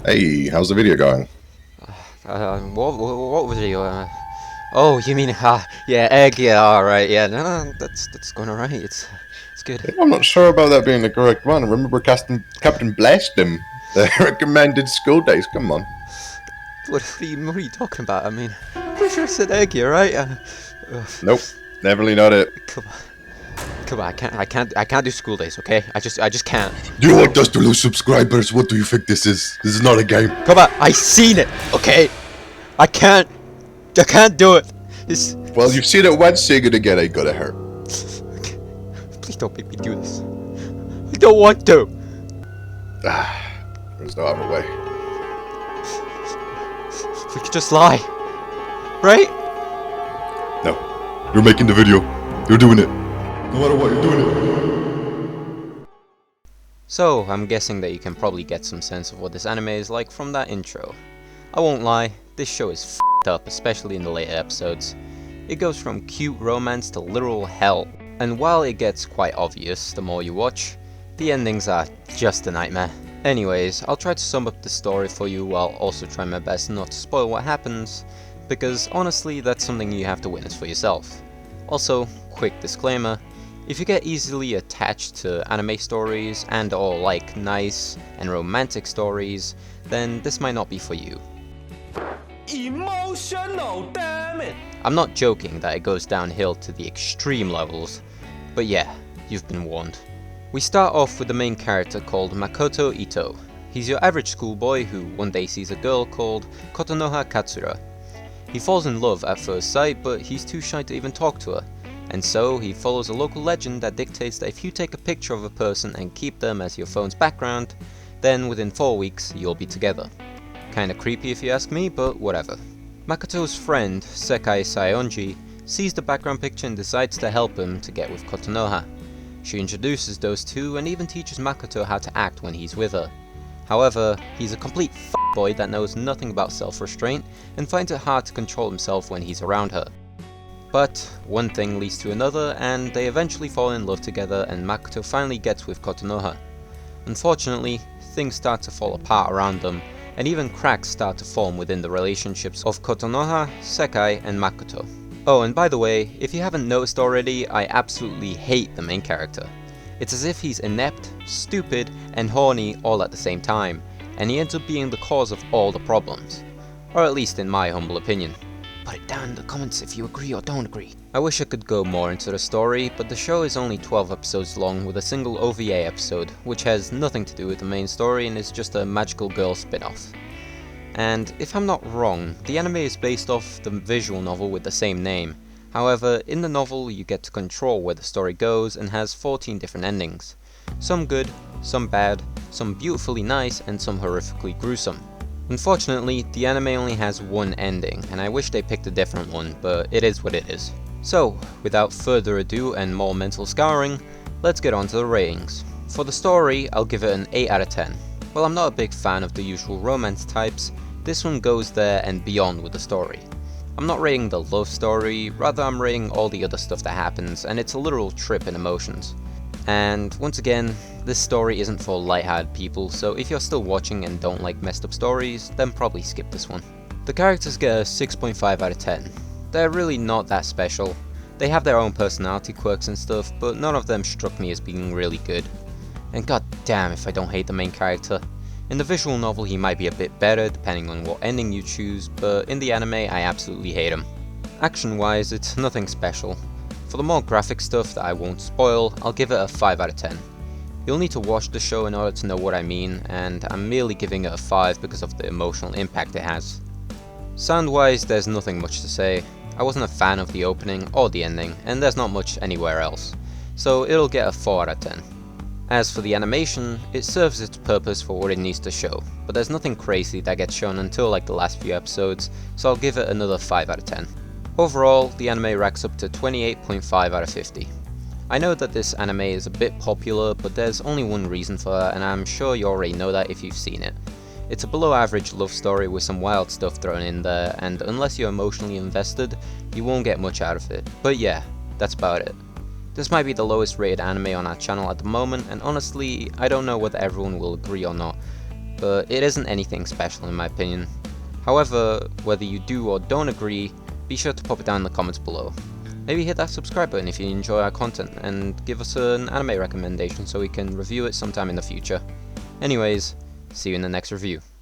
Hey, how's the video going? What video? Oh, you mean yeah, egg? Yeah, all right, yeah. No, that's going alright. It's good. Yeah, I'm not sure about that being the correct one. Remember Captain Blastem, the recommended school days. Come on. What are you talking about? I mean, pretty sure I said egg. Yeah, right? Nope, definitely not it. Come on, come on. I can't do school days. Okay? I just can't. Do you want us to lose subscribers? What do you think this is? This is not a game. Come on, I seen it. Okay? I can't. I can't do it. This. Well, you've seen it once, saying it again ain't gonna hurt. Please don't make me do this. I don't want to. There's no other way. We could just lie, right? No, you're making the video. You're doing it. No matter what, you're doing it. So, I'm guessing that you can probably get some sense of what this anime is like from that intro. I won't lie, this show is f***ed up, especially in the later episodes. It goes from cute romance to literal hell, and while it gets quite obvious the more you watch, the endings are just a nightmare. Anyways, I'll try to sum up the story for you while also trying my best not to spoil what happens, because honestly that's something you have to witness for yourself. Also, quick disclaimer, if you get easily attached to anime stories and or like nice and romantic stories, then this might not be for you. Emotional, damn it! I'm not joking that it goes downhill to the extreme levels, but yeah, you've been warned. We start off with the main character called Makoto Ito. He's your average schoolboy who one day sees a girl called Kotonoha Katsura. He falls in love at first sight, but he's too shy to even talk to her, and so he follows a local legend that dictates that if you take a picture of a person and keep them as your phone's background, then within 4 weeks you'll be together. Kinda creepy if you ask me, but whatever. Makoto's friend, Sekai Saionji, sees the background picture and decides to help him to get with Kotonoha. She introduces those two and even teaches Makoto how to act when he's with her. However, he's a complete f***boy that knows nothing about self-restraint and finds it hard to control himself when he's around her. But one thing leads to another and they eventually fall in love together and Makoto finally gets with Kotonoha. Unfortunately, things start to fall apart around them and even cracks start to form within the relationships of Kotonoha, Sekai and Makoto. Oh, and by the way, if you haven't noticed already, I absolutely hate the main character. It's as if he's inept, stupid, and horny all at the same time, and he ends up being the cause of all the problems. Or at least in my humble opinion. Put it down in the comments if you agree or don't agree. I wish I could go more into the story, but the show is only 12 episodes long with a single OVA episode, which has nothing to do with the main story and is just a magical girl spin-off. And if I'm not wrong, the anime is based off the visual novel with the same name. However, in the novel you get to control where the story goes and has 14 different endings. Some good, some bad, some beautifully nice and some horrifically gruesome. Unfortunately, the anime only has one ending, and I wish they picked a different one, but it is what it is. So, without further ado and more mental scouring, let's get on to the ratings. For the story, I'll give it an 8 out of 10. While I'm not a big fan of the usual romance types, this one goes there and beyond with the story. I'm not rating the love story, rather I'm rating all the other stuff that happens, and it's a literal trip in emotions. And once again, this story isn't for lighthearted people, so if you're still watching and don't like messed up stories, then probably skip this one. The characters get a 6.5 out of 10. They're really not that special. They have their own personality quirks and stuff, but none of them struck me as being really good. And god damn if I don't hate the main character. In the visual novel he might be a bit better depending on what ending you choose, but in the anime I absolutely hate him. Action wise it's nothing special. For the more graphic stuff that I won't spoil, I'll give it a 5 out of 10. You'll need to watch the show in order to know what I mean, and I'm merely giving it a 5 because of the emotional impact it has. Sound wise there's nothing much to say. I wasn't a fan of the opening or the ending, and there's not much anywhere else, so it'll get a 4 out of 10. As for the animation, it serves its purpose for what it needs to show, but there's nothing crazy that gets shown until like the last few episodes, so I'll give it another 5 out of 10. Overall, the anime racks up to 28.5 out of 50. I know that this anime is a bit popular, but there's only one reason for that, and I'm sure you already know that if you've seen it. It's a below average love story with some wild stuff thrown in there, and unless you're emotionally invested, you won't get much out of it. But yeah, that's about it. This might be the lowest rated anime on our channel at the moment, and honestly, I don't know whether everyone will agree or not. but it isn't anything special in my opinion. However, whether you do or don't agree, be sure to pop it down in the comments below. Maybe hit that subscribe button if you enjoy our content, and give us an anime recommendation so we can review it sometime in the future. Anyways, see you in the next review.